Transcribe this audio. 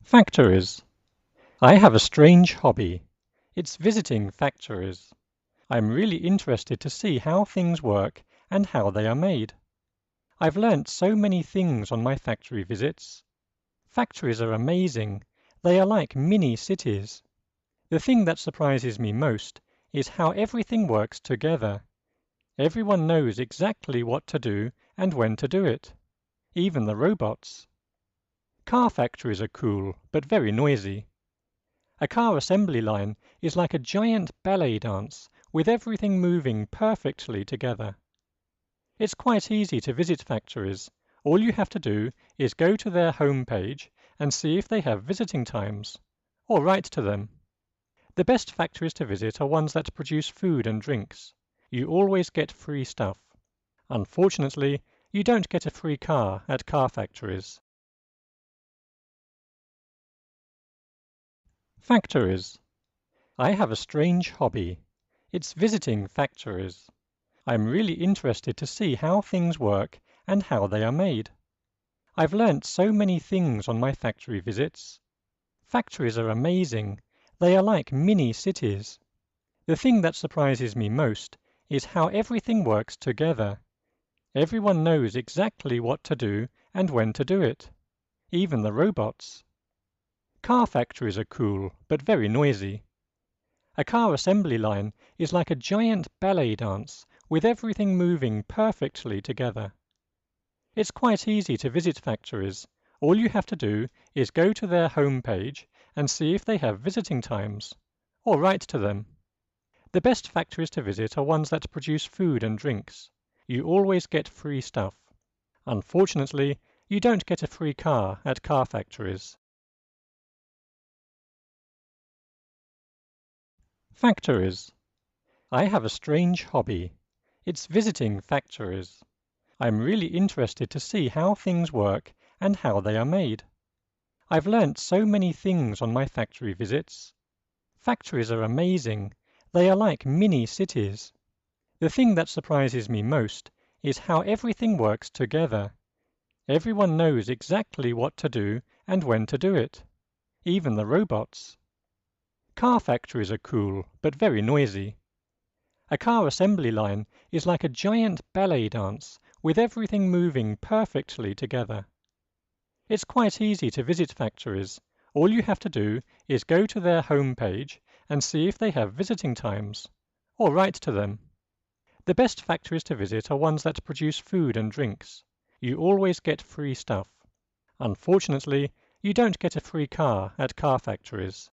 Factories. I have a strange hobby. It's visiting factories. I'm really interested to see how things work and how they are made. I've learnt so many things on my factory visits. Factories are amazing. They are like mini cities. The thing that surprises me most is how everything works together. Everyone knows exactly what to do and when to do it. Even the robots. Car factories are cool, but very noisy. A car assembly line is like a giant ballet dance with everything moving perfectly together. It's quite easy to visit factories. All you have to do is go to their home page and see if they have visiting times, or write to them. The best factories to visit are ones that produce food and drinks. You always get free stuff. Unfortunately, you don't get a free car at car factories. Factories. I have a strange hobby. It's visiting factories. I'm really interested to see how things work and how they are made. I've learnt so many things on my factory visits. Factories are amazing. They are like mini cities. The thing that surprises me most is how everything works together. Everyone knows exactly what to do and when to do it. Even the robots. Car factories are cool, but very noisy. A car assembly line is like a giant ballet dance with everything moving perfectly together. It's quite easy to visit factories. All you have to do is go to their home page and see if they have visiting times, or write to them. The best factories to visit are ones that produce food and drinks. You always get free stuff. Unfortunately, you don't get a free car at car factories. Factories. I have a strange hobby. It's visiting factories. I'm really interested to see how things work and how they are made. I've learnt so many things on my factory visits. Factories are amazing. They are like mini cities. The thing that surprises me most is how everything works together. Everyone knows exactly what to do and when to do it. Even the robots. Car factories are cool, but very noisy. A car assembly line is like a giant ballet dance with everything moving perfectly together. It's quite easy to visit factories. All you have to do is go to their home page and see if they have visiting times, or write to them. The best factories to visit are ones that produce food and drinks. You always get free stuff. Unfortunately, you don't get a free car at car factories.